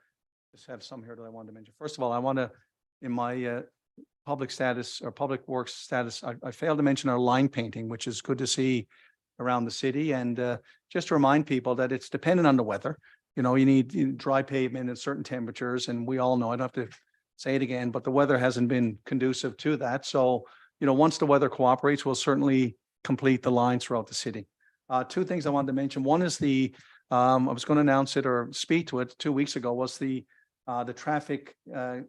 just have some here that I wanted to mention. First of all, I want to, in my public status or public works status, I failed to mention our line painting, which is good to see around the city. And just to remind people that it's dependent on the weather. You know, you need dry pavement at certain temperatures, and we all know, I don't have to say it again, but the weather hasn't been conducive to that. So, you know, once the weather cooperates, we'll certainly complete the lines throughout the city. Two things I wanted to mention. One is I was going to announce it or speak to it 2 weeks ago, was the traffic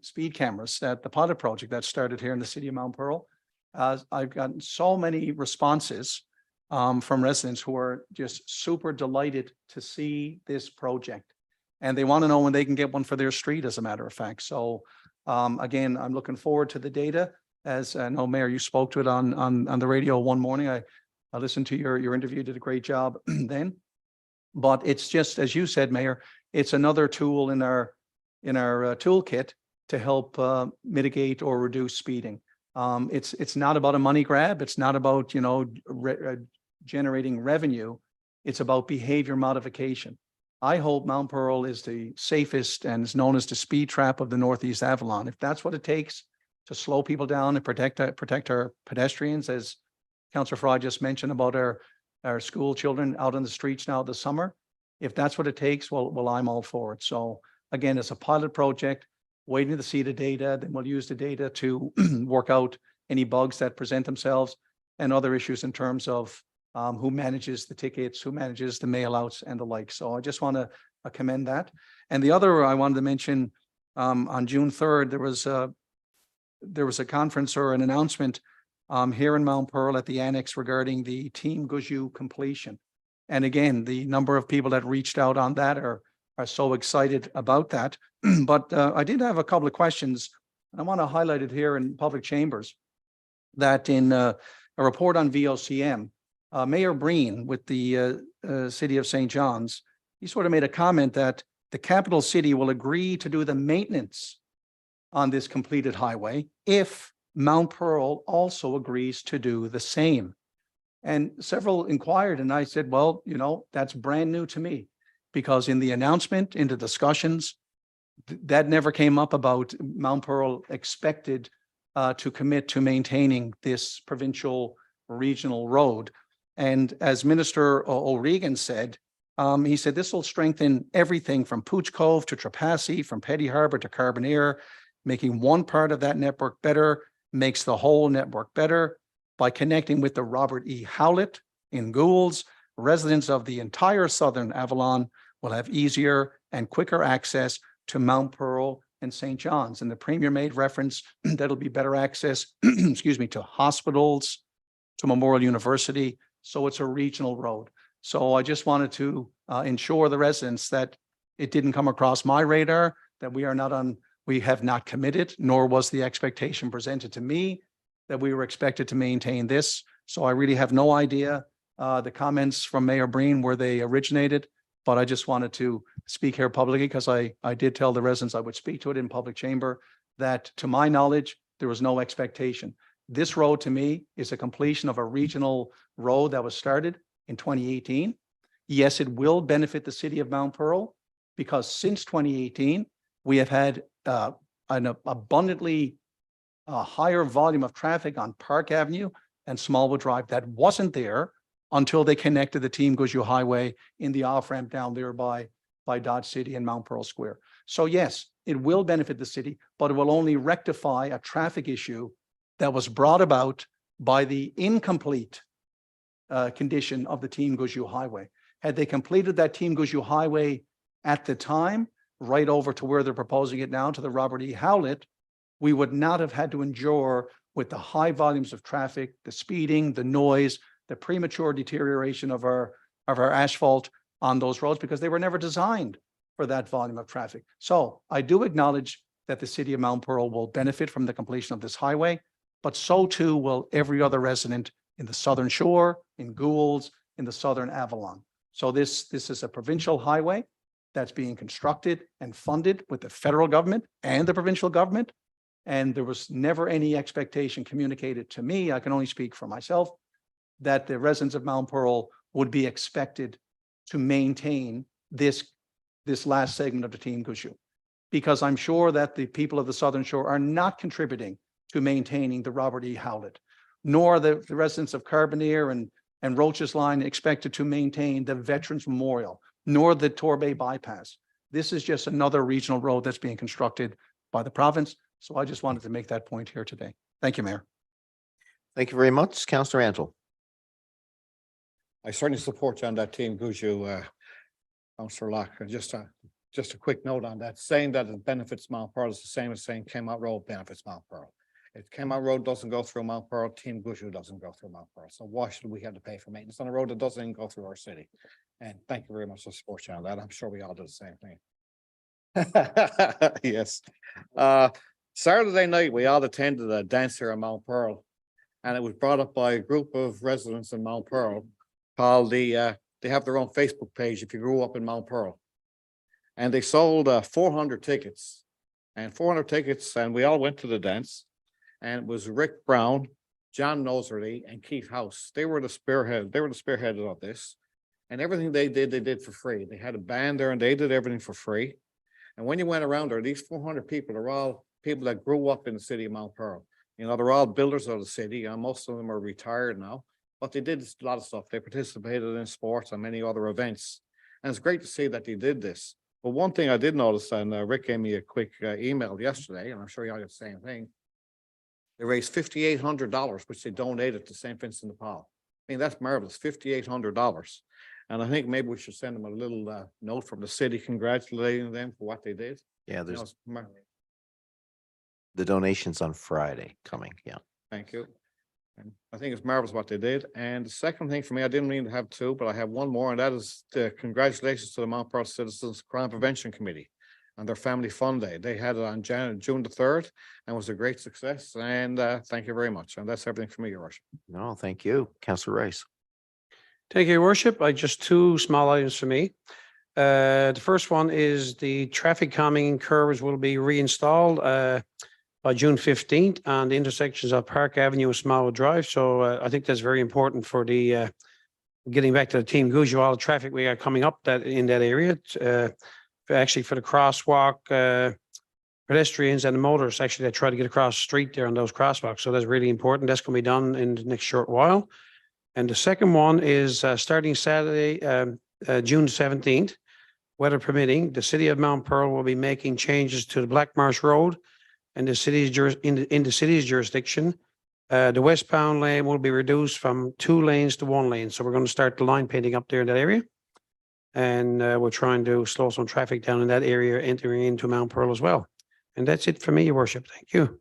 speed cameras at the pilot project that started here in the city of Mount Pearl. I've gotten so many responses from residents who are just super delighted to see this project. And they want to know when they can get one for their street, as a matter of fact. So again, I'm looking forward to the data. As I know, Mayor, you spoke to it on the radio one morning. I listened to your interview, did a great job then. But it's just, as you said, Mayor, it's another tool in our toolkit to help mitigate or reduce speeding. It's not about a money grab. It's not about, you know, generating revenue. It's about behavior modification. I hope Mount Pearl is the safest and is known as the speed trap of the Northeast Avalon. If that's what it takes to slow people down and protect our pedestrians, as Councillor Fry just mentioned about our school children out on the streets now this summer. If that's what it takes, well, I'm all for it. So again, it's a pilot project, waiting to see the data. Then we'll use the data to work out any bugs that present themselves and other issues in terms of who manages the tickets, who manages the mail outs and the like. So I just want to commend that. And the other I wanted to mention, on June 3rd, there was a conference or an announcement here in Mount Pearl at the annex regarding the Team Gushue completion. And again, the number of people that reached out on that are so excited about that. But I did have a couple of questions. I want to highlight it here in public chambers, that in a report on VOCM, Mayor Breen with the city of St. John's, he sort of made a comment that the capital city will agree to do the maintenance on this completed highway if Mount Pearl also agrees to do the same. And several inquired, and I said, well, you know, that's brand new to me, because in the announcement, in the discussions, that never came up about Mount Pearl expected to commit to maintaining this provincial regional road. And as Minister O'Regan said, he said this will strengthen everything from Pooch Cove to Trepassey, from Petty Harbor to Carbonear, making one part of that network better makes the whole network better. By connecting with the Robert E. Howlett in Goulds, residents of the entire southern Avalon will have easier and quicker access to Mount Pearl and St. John's. And the Premier made reference that'll be better access, excuse me, to hospitals, to Memorial University. So it's a regional road. So I just wanted to ensure the residents that it didn't come across my radar, that we have not committed, nor was the expectation presented to me that we were expected to maintain this. So I really have no idea the comments from Mayor Breen, where they originated, but I just wanted to speak here publicly because I did tell the residents I would speak to it in public chamber, that to my knowledge, there was no expectation. This road to me is a completion of a regional road that was started in 2018. Yes, it will benefit the city of Mount Pearl, because since 2018, we have had an abundantly higher volume of traffic on Park Avenue and Smallwood Drive that wasn't there until they connected the Team Gushue Highway in the off-ramp down there by by Dodge City and Mount Pearl Square. So yes, it will benefit the city, but it will only rectify a traffic issue that was brought about by the incomplete condition of the Team Gushu Highway. Had they completed that Team Gushu Highway at the time, right over to where they're proposing it now, to the Robert E. Howlett, we would not have had to endure with the high volumes of traffic, the speeding, the noise, the premature deterioration of our asphalt on those roads, because they were never designed for that volume of traffic. So I do acknowledge that the city of Mount Pearl will benefit from the completion of this highway, but so too will every other resident in the Southern Shore, in Goulds, in the Southern Avalon. So this is a provincial highway that's being constructed and funded with the federal government and the provincial government. And there was never any expectation communicated to me, I can only speak for myself, that the residents of Mount Pearl would be expected to maintain this last segment of the Team Gushu. Because I'm sure that the people of the Southern Shore are not contributing to maintaining the Robert E. Howlett, nor the residents of Carbonear and Roach's Line expected to maintain the Veterans Memorial, nor the Torbay Bypass. This is just another regional road that's being constructed by the province. So I just wanted to make that point here today. Thank you, Mayor. Thank you very much. Councillor Antle. I certainly support you on that Team Gushu, Councillor Locke. And just a quick note on that, saying that it benefits Mount Pearl is the same as saying Kmart Road benefits Mount Pearl. If Kmart Road doesn't go through Mount Pearl, Team Gushu doesn't go through Mount Pearl. So why should we have to pay for maintenance on a road that doesn't even go through our city? And thank you very much for support you on that. I'm sure we all do the same thing. Yes. Saturday night, we all attended a dance here in Mount Pearl. And it was brought up by a group of residents in Mount Pearl called they have their own Facebook page if you grew up in Mount Pearl. And they sold 400 tickets. And 400 tickets, and we all went to the dance. And it was Rick Brown, John Noserly, and Keith House. They were the spearhead. They were the spearhead of this. And everything they did for free. They had a band there and they did everything for free. And when you went around there, these 400 people are all people that grew up in the city of Mount Pearl. You know, they're all builders of the city. Most of them are retired now, but they did a lot of stuff. They participated in sports and many other events. And it's great to see that they did this. But one thing I did notice, and Rick gave me a quick email yesterday, and I'm sure you all got the same thing. They raised $5,800, which they donated to St. Vincent de Paul. I mean, that's marvelous, $5,800. And I think maybe we should send them a little note from the city congratulating them for what they did. Yeah, You know, there's it's the donations on Friday coming. Yeah. Thank you. And I think it's marvelous what they did. And the second thing for me, I didn't mean to have two, but I have one more, and that is the congratulations to the Mount Pearl Citizens Crime Prevention Committee on their Family Fun Day. They had it on June the 3rd and was a great success. And thank you very much. And that's everything for me, Your Worship. No, thank you. Councillor Rice. Thank you, Your Worship. Just two small items for me. The first one is the traffic calming curves will be reinstalled by June 15th on the intersections of Park Avenue and Smallwood Drive. So I think that's very important for the getting back to the Team Gushu, all the traffic we got coming up that in that area. Actually, for the crosswalk, pedestrians and the motors, actually, they try to get across the street there on those crosswalks. So that's really important. That's going to be done in the next short while. And the second one is starting Saturday, June 17th, weather permitting, the city of Mount Pearl will be making changes to the Black Marsh Road and the city's in the city's jurisdiction. The westbound lane will be reduced from 2 lanes to 1 lane. So we're going to start the line painting up there in that area. And we're trying to slow some traffic down in that area, entering into Mount Pearl as well. And that's it for me, Your Worship. Thank you.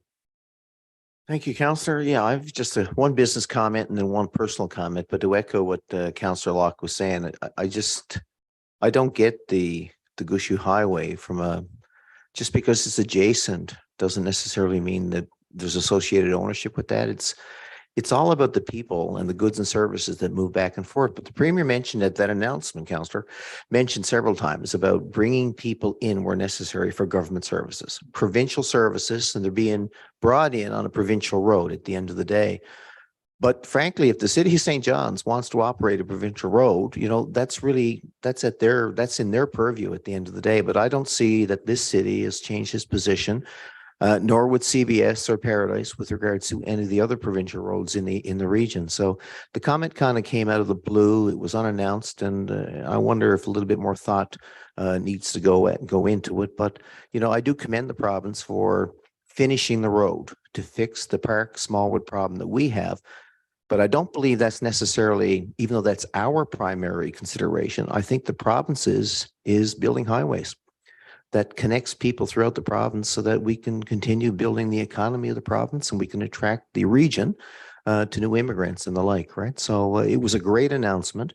Thank you, Councillor. Yeah, I've just one business comment and then one personal comment, but to echo what Councillor Locke was saying, I don't get the Gushu Highway from just because it's adjacent doesn't necessarily mean that there's associated ownership with that. It's all about the people and the goods and services that move back and forth. But the Premier mentioned at that announcement, Councillor, mentioned several times about bringing people in where necessary for government services, provincial services, and they're being brought in on a provincial road at the end of the day. But frankly, if the city of St. John's wants to operate a provincial road, you know, that's in their purview at the end of the day. But I don't see that this city has changed its position nor would CBS or Paradise with regards to any of the other provincial roads in the region. So the comment kind of came out of the blue. It was unannounced, and I wonder if a little bit more thought needs to go into it. But I do commend the province for finishing the road to fix the Park Smallwood problem that we have. But I don't believe that's necessarily, even though that's our primary consideration, I think the province is building highways that connects people throughout the province so that we can continue building the economy of the province and we can attract the region to new immigrants and the like, right? So it was a great announcement.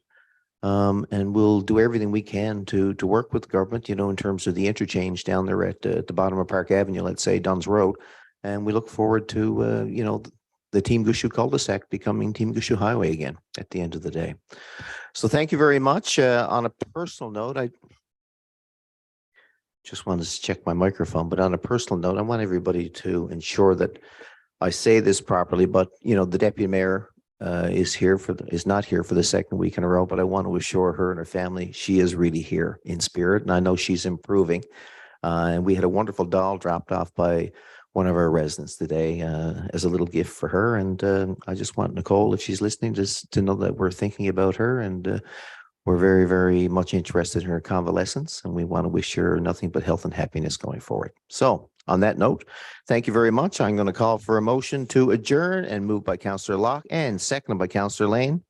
And we'll do everything we can to work with the government, in terms of the interchange down there at the bottom of Park Avenue, let's say Dunn's Road. And we look forward to, the Team Gushu cul-de-sac becoming Team Gushu Highway again at the end of the day. So thank you very much. On a personal note, I just wanted to check my microphone, but on a personal note, I want everybody to ensure that I say this properly, but the deputy mayor is not here for the second week in a row, but I want to assure her and her family she is really here in spirit, and I know she's improving. And we had a wonderful doll dropped off by one of our residents today as a little gift for her. And I just want Nicole, if she's listening, just to know that we're thinking about her, and we're very, very much interested in her convalescence, and we want to wish her nothing but health and happiness going forward. So on that note, thank you very much. I'm going to call for a motion to adjourn, and moved by Councillor Locke and seconded by Councillor Lane.